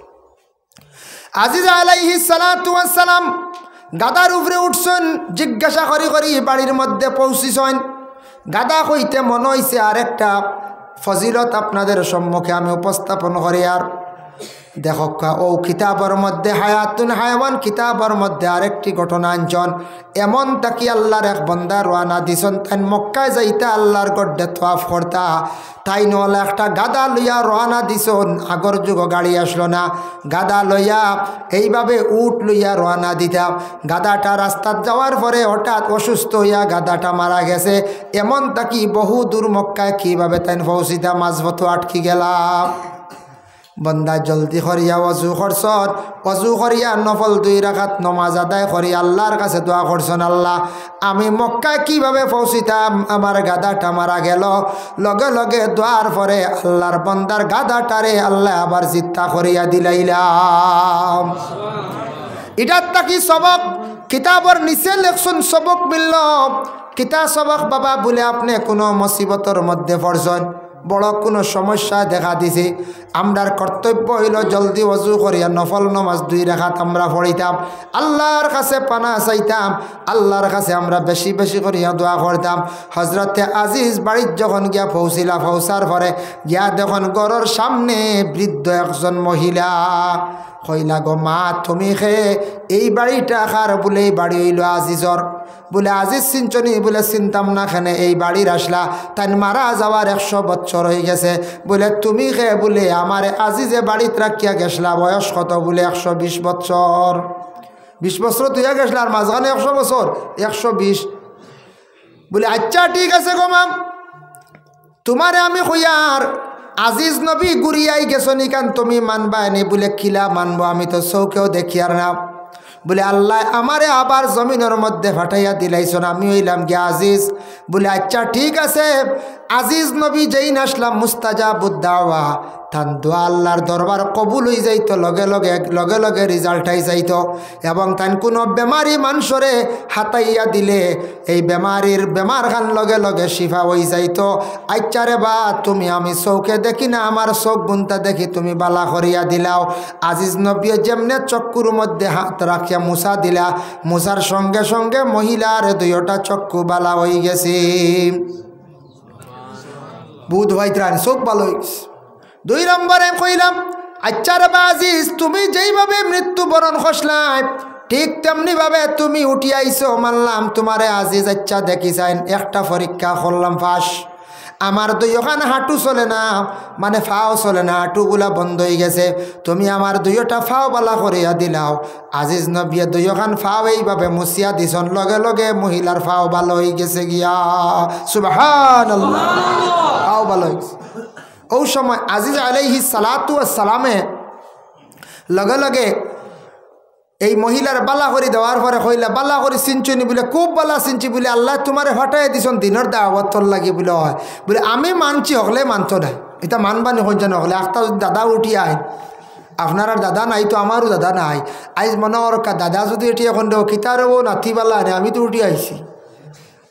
আজিজ আলাইহিস সালাতু ওয়াস সালাম গাদার উপরে উঠছেন জিজ্ঞাসা করি করি বাড়ির মধ্যে পৌঁছিছেন গাদা কইতে মনে হয়েছে আরেকটা ফজিলত আপনাদের সম্মুখে আমি উপস্থাপন করি আর দেখো ও কিতাবের মধ্যে হায়াতুল হায়ওয়ান কিতাবের মধ্যে আরেকটি ঘটনা আনছেন এমন তাকি আল্লাহর এক বান্দা রওনা দিছেন তাই মক্কায় যাইতে আল্লাহর গড্ডে তওয়াফ করতা তাই নলে একটা গাদা লইয়া রওনা দিছেন আগর যুগ গাড়ি আসলো না গাদা লইয়া এইভাবে উট লইয়া রওনা দিতাম গাদাটা রাস্তাত যাওয়ার পরে হঠাৎ অসুস্থ হইয়া গাদাটা মারা গেছে এমন তাকি বহু দূর মক্কায় কীভাবে তাই পৌঁছিতা মাঝপথ আটকি গেলাম বন্দা জলদি করিয়া অজু করছন অজু করিয়া নফল 2 রাকাত নমাজ আদায় করি আল্লাহর কাছে দোয়া করছেন আল্লাহ আমি মক্কায় কিভাবে পৌঁছিতাম আমার গাদাটা মারা গেল লগে লগে দোয়ার পরে আল্লাহর বন্দার গাদাটারে আল্লাহ আবার জিত্তা করিয়া দিলাইলাম এটার তাকি সবক কিতাবর নিচে লেখছেন সবক মিলল কিতা সবক বাবা বলে আপনি কোনো মুসিবতের মধ্যে পড়ছেন বড় কোনো সমস্যা দেখা দিছে আমরার কর্তব্য হইল জলদি ওযু করিয়া নফল নামাজ 2 রাকাত আমরা পড়িতাম আল্লাহর কাছে পানা চাইতাম আল্লাহর কাছে আমরা বেশি বেশি করিয়া দোয়া করতাম হযরতে আজিজ বাড়ির যখন গিয়া পৌঁছিলা পৌঁছার পরে গিয়া দেখুন ঘরের সামনে বৃদ্ধ একজন মহিলা কইলা গো মা তুমি এই বাড়িটা কার বলে এই বাড়ি হইল আজিজর বলে আজিজ চিনচনি? বলে চিনতাম না, খানে এই বাড়ির আসলা, তাই মারা যাওয়ার 100 বছর হয়ে গেছে। বলে তুমি খে? বলে আমার আজিজে বাড়িতে রাখিয়া গেছলা, বয়স কত? বলে 120 বছর। 20 বছর তুই গেছলা, আর মাঝখানে 100 বছর, 120। বলে আচ্ছা ঠিক আছে গো মাম, তোমারে আমি কইয়ার আজিজ নবী গুড়িয়াই গেছো নিকান তুমি মানবা নি? বলে কিলা মানবো, আমি তো চৌকেও দেখি আর না। বলে আল্লাহ আমারে আবার জমিনের মধ্যে ফাটাইয়া দিলাইছন, আমি হইলাম গিয়া আজিজ। বলে আচ্ছা ঠিক আছে, আজিজ নবী যেই নাসলাম মুস্তাজাবুদ দাওয়া, তান দোয়া আল্লাহর দরবার কবুল হয়ে যাইতো, লগে লগে রেজাল্ট আই যাইতো। এবং তান কোনো বেমারি মানুষরে হাতাইয়া দিলে এই বেমার খান লগে শিফা হয়ে যাইতো। আচ্ছা রে বা তুমি, আমি চৌকে দেখি না, আমার চোখ বুনতা দেখি তুমি বালা করিয়া দিলাও। আজিজ নবী যেমনে চক্ষুর মধ্যে হাত রাখিয়া মুছা দিলা, মুছার সঙ্গে সঙ্গে মহিলার 2টা চক্ষু বালা হয়ে গেছে। বুধ ভাইত্রান চোখ ভালো হয়ে গেছে। 2 নম্বরে কইলাম আচ্ছা রে বা আজিজ, তুমি যেইভাবে মৃত্যুবরণ খসলাই ঠিক তেমনি ভাবে তুমি উঠি আইছো, মানলাম তোমারে আজিজ। আচ্ছা দেখি চাইন, একটা পরীক্ষা করলাম পাস। আমার 2খান হাঁটু চলে না, মানে ফাও চলে না, হাঁটুগুলা বন্ধ হয়ে গেছে। তুমি আমার 2টা ফাও বালা করিয়া দিলাও। আজিজ নবী 2খান ফাও এইভাবে মুছিয়া দিছন, লগে মহিলার ফাও ভালো হয়ে গেছে গিয়া। সুবহানাল্লাহ, ফাও ভালো হয়ে গেছে। ওই সময় আজিজ আলাইহিস সালাতু ওয়াস সালামে লগে এই মহিলার বালা করে দেওয়ার পরে কইলা বালা করে চিনচুনি? বলে খুব বালা চিনছি। বলে আল্লাহ তোমারে হটাই দিছন দিনের দাওয়াত লাগি। বলে হয়। বলে আমি মানছি, হলে মানতো না, এটা মানবানি হইছে না। হলে একটা দাদা উঠি আইন, আপনার আর দাদা নাই তো আমারও দাদা নাই। আইজ মনে ওর দাদা যদি এটি এখন দেবো কিতারও নাতিবালা আনে, আমি তো উঠি আইছি,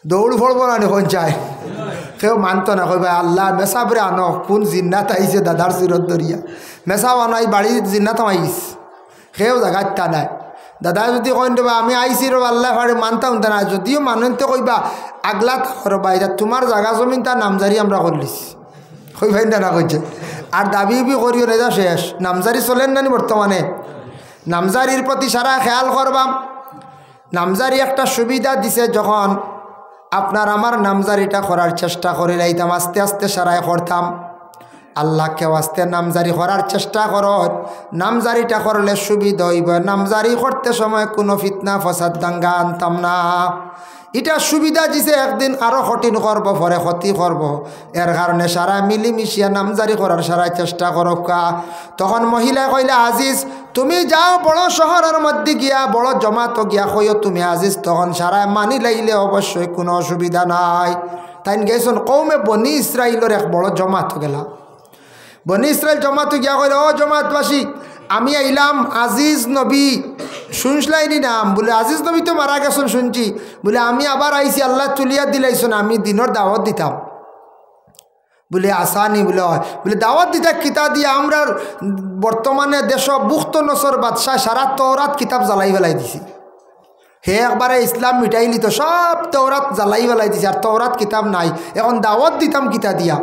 দৌড় ফড়বো না এখন চাই। কেউ মানতো না, কই ভাই আল্লাহ মেসাবরে আনো, কোন জিন্নাত আইছে দাদার চিরত দরিয়া, মেসাও আনো, এই বাড়ির জিন্নাত আইস, সেও জায়গাটা নাই। দাদা যদি কইন দেবা আমি আইসি র আল্লাহ ভাড়ে মানতাম না, যদিও মানতে কইবা আগলা করবা, এটা তোমার জায়গা জমিন তার নামজারি আমরা করলিস, কই ভাই না কইছে। আর দাবি করিও নেজা শেষ। নামজারি চলেন নানি বর্তমানে? নামজারির প্রতি সারা খেয়াল করবাম। নামজারি একটা সুবিধা দিছে, যখন আপনার আমার নামজারিটা করার চেষ্টা করে লাইতাম, আস্তে আস্তে সারাই করতাম। আল্লাহকে আস্তে নামজারি করার চেষ্টা করো, নামজারিটা করলে সুবিধা হইব। নামজারি করতে সময় কোনো ফিতনা ফসাদ দাঙ্গা আনতাম না। এটা সুবিধা দিছে, একদিন আরও কঠিন করব, পরে ক্ষতি করব। এর কারণে সারা মিলিমিশিয়া নামজারি করার সারা চেষ্টা করো। তখন মহিলা কইলে আজিজ তুমি যাও বড় শহরের মধ্যে গিয়া, বড় জমাতো গিয়া কইও তুমি আজিজ। তখন সারা মানি লাইলে অবশ্যই কোনো অসুবিধা নাই। তাই গেছেন কৌমে বনি ইসরাইলের এক বড় জমাত গেলা। বনি ইসরাইল জমাতো গিয়া কইলে ও জমাতবাসী, আমি আইলাম আজিজ নবী, শুনছলাইনি নাম? বলে আজিজ নবী তো মারা গেছেন শুনছি। বলে আমি আবার আইছি, আল্লাহ তুলিয়া দিলাইছেন, আমি দিনের দাওয়াত দিতাম। বলে আসানি? বলে হয়। বলে দাওয়াত দিতা কিতা দিয়ে? আমরা বর্তমানে দেশ বুখ্ত নসর বাদশাহ সারা তওরাত কিতাব জ্বালাই ফেলাই দিছি। হে একবারে ইসলাম মিটাইলি তো, সব তওরাত জ্বালাই ফেলাই দিছি, আর তওরাত কিতাব নাই। এখন দাওয়াত দিতাম কিতা দিয়া?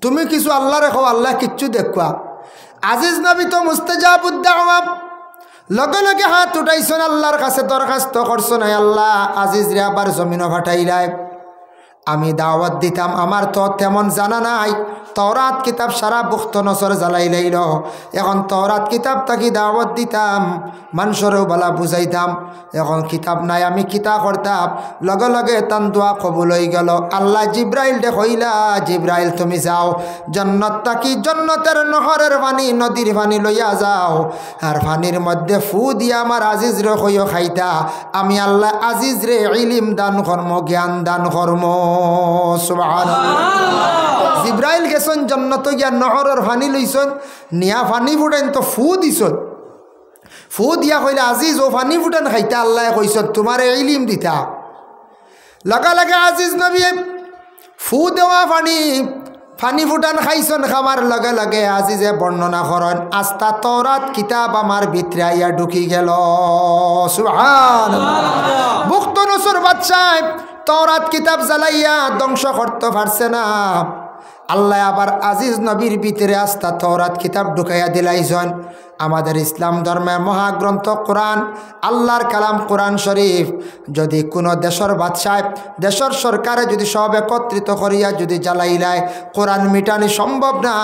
তুমি কিছু আল্লাহ রেখো, আল্লাহ কিচ্ছু দেখবা। আজিজ নবী তো মুস্তাজাবুদ দাওয়া, লগে হাত উঠাইছেন, আল্লাহর কাছে দরখাস্ত করছেন, আল্লাহ আজিজ রে আবার জমিন ফাটাইলাই, আমি দাওয়াত দিতাম, আমার তো তেমন জানা নাই। তওরাত কিতাব সারা বুখ্ত নসর জ্বালাই লাইল। এখন তওরাত কিতাব তাকি দাওয়াত দিতাম, মানুষেরও বলা বুঝাইতাম। এখন কিতাব নাই, আমি কিতা করতাম? লগে তান দোয়া কবুল হয়ে গেল। আল্লাহ জিব্রাইল দে কইলা, জিব্রাইল তুমি যাও জন্নত তাকি, জন্নতের নহরের পানি, নদীর পানি লইয়া যাও, আর পানির মধ্যে ফু দিয়া আমার আজিজ রে কইও খাইতা। আমি আল্লাহ আজিজ রে ইলিম দান কর্ম, জ্ঞান দান কর্ম। সুবহানাল্লাহ। জিব্রাইল গেছেন জন্নত গিয়া নহরের পানি লইছেন, নিয়া পানি ফুটাইন তো ফু দিছন। ফু দিয়া কইলে আজিজ ও পানি ফুটান খাইতা, আল্লাহ কইছেন তোমারে ইলিম দিতা। লগে আজিজ নবী ফু দেওয়া পানি ফুটান খাইছন, খাবার লগে আজিজে বর্ণনা করেন, আস্তা তওরাত কিতাব আমার ভিতরে আইয়া ঢুকি গেল। সুবহানাল্লাহ। বুখ্ত নসর বাদশাহ তওরাত কিতাব জ্বালাইয়া ধ্বংস করতে পারছে না। আল্লাহ আবার আজিজ নবীর ভিতরে আস্তা তওরাত কিতাব ঢুকাইয়া দিলাইছেন। আমাদের ইসলাম ধর্মের মহাগ্রন্থ কোরআন, আল্লাহর কালাম কোরআন শরীফ যদি কোনো দেশের বাদশাহ দেশের সরকারে যদি সব একত্রিত করিয়া যদি জ্বালাইলায় কোরআন মিটানি সম্ভব না।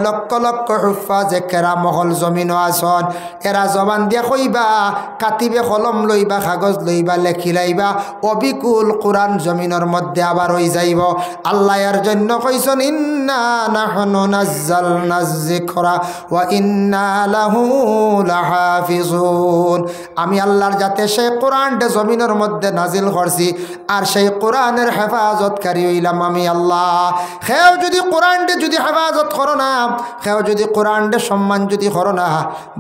লক্ষ লক্ষ হুফাজে কেরা মহল জমিনও আসন, এরা জবান দিয়া কইবা, কাতিবে কলম লইবা, কাগজ লইবা, লেখি লাইবা, অবিকুল কোরআন জমিনের মধ্যে আবার হয়ে যাইব। আল্লাহ এর জন্য কইছেন ইন্না নাহনু নাযালনা যিকরা ওয়া ইন্না লাহু লাহাফিজুন। আমি আল্লাহর যাতে সেই কোরআনটা জমিনের মধ্যে নাজিল করছি আর সেই কোরআনের হেফাজতকারী হইলাম আমি আল্লাহ। সেও যদি কোরআনটা যদি হেফাজত করো না, সেও যদি কোরআনটা সম্মান যদি করো না,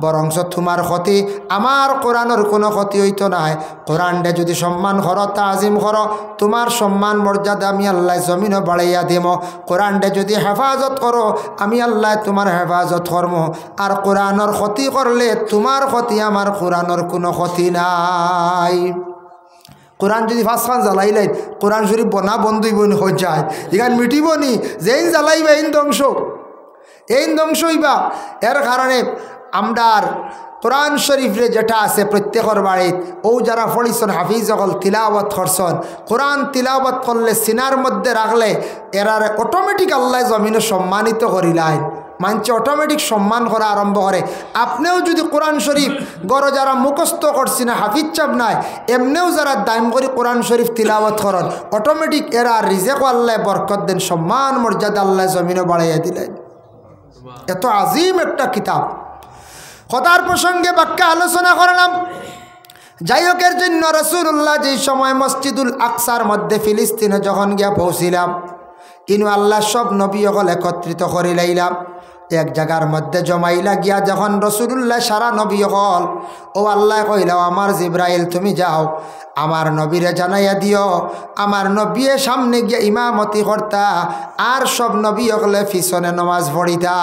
বরঞ্চ তোমার ক্ষতি, আমার কোরআনের কোনো ক্ষতি হইতো না। কোরআনটা যদি সম্মান করো, তাজিম করো, তোমার সম্মান মর্যাদা আমি আল্লাহ জমিনও বাড়াইয়া দিব। কোরআনটা যদি হেফাজত করো, আমি আল্লাহ তোমার হেফাজত করবো। আর কোরআনের ক্ষতি করলে তোমার ক্ষতি, আমার কোরআনের কোনো ক্ষতি নাই। কোরআন যদি ফাঁসখান জ্বালাইলেন, কোরআন শরীফ বনা বন্ধুই বনি হয়ে যায়, এখানে মিটিব নি, যেইন জ্বালাইবা এই ধ্বংস হইবা। এর কারণে আমরার কোরআন শরীফরে যেটা আছে প্রত্যেকের বাড়িত, ও যারা পড়িছন হাফিজ সকল তিলাওয়াত করছন, কোরআন তিলাওয়াত করলে সিনার মধ্যে রাখলে এরার অটোমেটিক আল্লাহ জমিনে সম্মানিত করিলেন। মানছে অটোমেটিক সম্মান করা আরম্ভ করে। আপনিও যদি কোরআন শরীফ গড় যারা মুখস্থ করছি না, হাফিজ চাপ নাই, এমনিও যারা দাম করে কোরআন শরীফ তিলাওয়াত করেন, অটোমেটিক এরা রিজেক আল্লাহ বরকত দেন, সম্মান মর্যাদা আল্লাহ জমিনে বাড়াইয়া দিলেন। এত আজিম একটা কিতাব। খোদার প্রসঙ্গে বাক্যা আলোচনা করলাম। যাই হোক, এর জন্য রাসূলুল্লাহ যেই সময় মসজিদুল আকসার মধ্যে ফিলিস্তিনে যখন গিয়া পৌঁছিলাম, ইনু আল্লাহ সব নবী সকল একত্রিত করে লাইলাম, এক জায়গার মধ্যে জমাইলা গিয়া যখন রাসূলুল্লাহ সারা নবী সকল, ও আল্লাহ কইলাও আমার জিব্রাইল তুমি যাও আমার নবীরে জানাইয়া দিও, আমার নবীর সামনে গিয়া ইমামতি করতা আর সব নবী সকলে পিছনে নমাজ পড়িতা।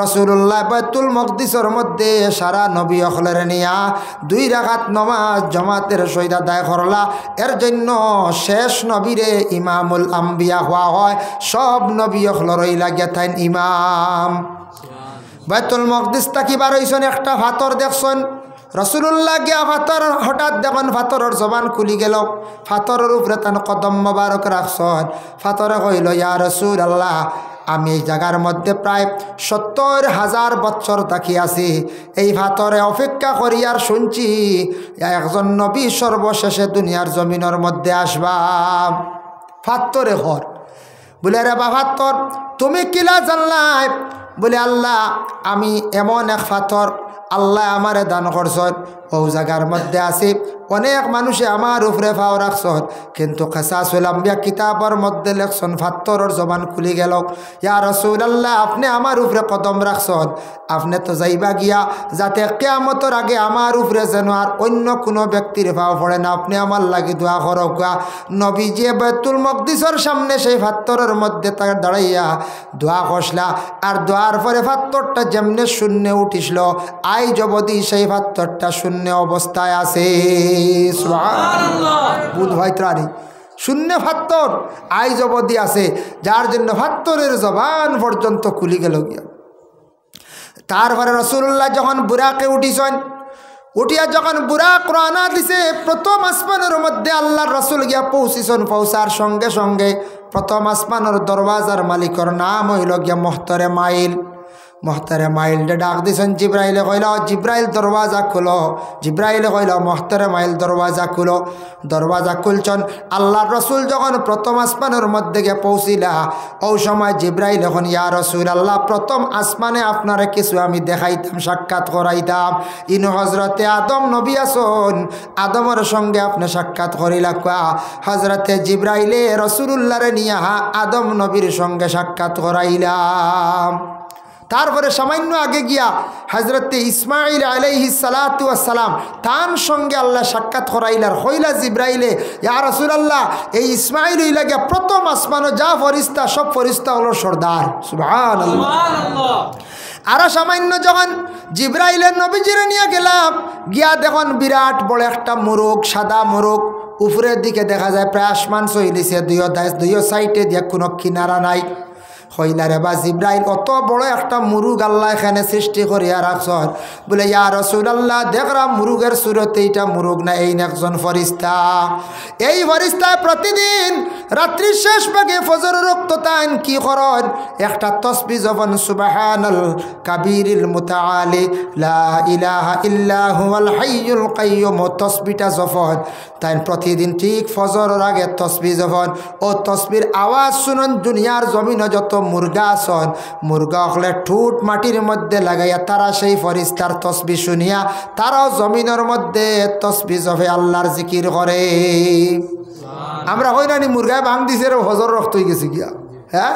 রাসূলুল্লাহ বাইতুল মকদিসের মধ্যে সারা নবী সকলের নিয়া 2 রাকাত নমাজ জামাতের সহিত আদায় করলা। এর জন্য শেষ নবীরে ইমামুল আম্বিয়া হওয়া হয়, সব নবী সকলের লাগিয়া থাইন ইমাম। বাইতুল মকদিস তাকি বার হইছেন, একটা ফাতর দেখছেন, রাসূলুল্লাহ গিয়া ফাতর হঠাৎ দেখুন ফাতরের জবান খুলি গেল, ফাতরের উপরে তান কদম মোবারক রাখছেন। ফাতরে কইল ইয়া রাসূলুল্লাহ, আমি এই জায়গার মধ্যে প্রায় 70,000 বছর থাকি আছি, এই ফাতরে অপেক্ষা করি আর শুনছি একজন নবী সর্বশেষে দুনিয়ার জমিনের মধ্যে আসবা। ফাতরে ঘর বলে রে বা ফাতর তুমি কিলা জানলাই? বলে আল্লাহ আমি এমন এক ফাতর আল্লাহ আমারে দান করছেন, ও জায়গার মধ্যে আছি, অনেক মানুষে আমার উপরে ফাও রাখছেন, কিন্তু কাসাসুল আম্বিয়া কিতাবের মধ্যে লেখছেন ফাত্তরের জবান খুলি গেল। ইয়া রাসূলুল্লাহ, আপনি আমার উপরে কদম রাখছেন, আপনি তো যাইবা গিয়া যাতে কিয়ামতের আগে আমার উপরে যেন আর অন্য কোনো ব্যক্তির ফাও পড়ে না, আপনি আমার লাগি দোয়া করক। নবী যে বাইতুল মকদিসের সামনে সেই ফাত্তরের মধ্যে তাকে দাঁড়াইয়া দোয়া করলা, আর দোয়ার পরে ফাত্তরটা যেমনে শূন্য উঠিছিল, আই জবদি সেই ফাত্তরটা শূন্য অবস্থায় আছে। বুধ ভাইত্রানি শূন্য ফাত্তর আই জবদি আছে, যার জন্য ফাত্তরের জবান পর্যন্ত খুলি গেল গিয়া। তারপরে রাসূলুল্লাহ যখন বুরাকে উঠিছেন, উঠিয়া যখন বুরাক রওনা দিছে, প্রথম আসমানের মধ্যে আল্লাহর রাসূল গিয়া পৌঁছিছেন। পৌঁছার সঙ্গে সঙ্গে প্রথম আসমানের দরওয়াজার মালিকের নাম হইল গিয়া মোহতরে মাইল। মোহতরে মাইলটা ডাক দিছেন, জিব্রাইলে কইল জিব্রাইল দরওয়াজা খুলো। জিব্রাইলে কইল মোহতরে মাইল দরওয়াজা খুলো। দরওয়াজা খুলছেন। আল্লাহর রসুল যখন প্রথম আসমানের মধ্যে গিয়ে পৌঁছিলা, ওই সময় জিব্রাইল এখন ইয়া রাসূলুল্লাহ, প্রথম আসমানে আপনারে কিছু আমি দেখাইতাম, সাক্ষাৎ করাইতাম। ইনু হজরতে আদম নবী আসুন, আদমের সঙ্গে আপনি সাক্ষাৎ করিলা। হজরতে জিব্রাইলে রাসূলুল্লাহরে নিয়া আদম নবীর সঙ্গে সাক্ষাৎ করাইলাম। তারপরে সামান্য আগে গিয়া হজরতে ইসমাইল আলাইহিস সালাতু ওয়াস সালাম তার সঙ্গে আল্লাহ সাক্ষাৎ করাইলার। হইলা জিব্রাইলে ইয়া রাসূলুল্লাহ, এই ইসমাইল হইলা গিয়া প্রথম আসমানো যা ফরিস্তা সব ফরিস্তা হলো সর্দার। সুবহানাল্লাহ। আরো সামান্য যখন জিব্রাইলের নবীজিরে নিয়ে গেলাম, গিয়া দেখুন বিরাট বড় একটা মোরগ, সাদা মোরগ, উপরের দিকে দেখা যায় প্রায় আসমান চইলিছে, দুই সাইডে দিয়ে কোনো কিনারা নাই। হইলারে বা জিব্রাইল অত বড় একটা মুরুগ আল্লাহ এখানে সৃষ্টি করিয়া রাখছন বলে ইয়া রাসূলুল্লাহ দেখরা মুরুগের সুরতে এটা মুরুগ না এই একজন ফেরেশতা এই ফেরেশতা প্রতিদিন রাত্রি শেষ ভাগে ফজর রক্ত তান কি করেন একটা তাসবিহ জপন সুবহানাল কাবীরিল মুতাআলি লা ইলাহা ইল্লা হুয়াল হাইয়ুল কাইয়্যুম তাসবিহটা জপন তাই প্রতিদিন ঠিক ফজরের আগে তাসবিহ জপন ও তাসবির আওয়াজ শুনুন দুনিয়ার জমিনে যত মুরগা আছেন মুরগা হলে ঠুট মাটির মধ্যে লাগাইয়া তারা সেই ফেরেশতার তাসবিহ শুনিয়া তারাও জমিনের মধ্যে তাসবিহ জপে আল্লাহর জিকির করে আমরা হই না নি মুরগায় ভাঙ দিছে রে হজর রক্ত হয়ে গেছে গিয়া হ্যাঁ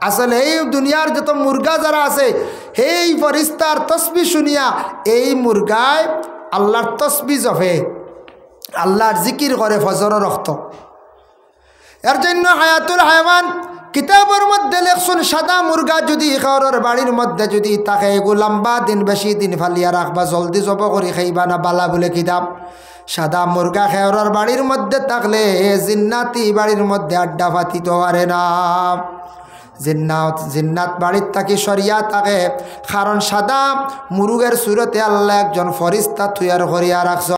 আসলে এই দুনিয়ার যত মুরগা যারা আছে এই ফেরেশতার তাসবিহ শুনিয়া এই মুরগায় আল্লাহর তাসবিহ জপে আল্লাহর জিকির করে ফজর রক্ত এর জন্য হায়াতুল হায়াওয়ান কিতাবের মধ্যে লেখছেন সাদা মুরগা যদি খাওয়ার বাড়ির মধ্যে যদি তাকে এগো লম্বা দিন বেশি দিন ফালিয়া রাখবা জলদি জব করে খাইবা না বালা বলে কিতাব সাদা মুরগা খাওয়ার বাড়ির মধ্যে থাকলে জিন্নাতি বাড়ির মধ্যে আড্ডা পাতিতে পারে না জিন্নাত বাড়ির থাকি সরিয়া থাকে কারণ সাদা মুরগের সুরতে আল্লাহ একজন ফেরেশতা তৈয়ার করিয়া রাখছ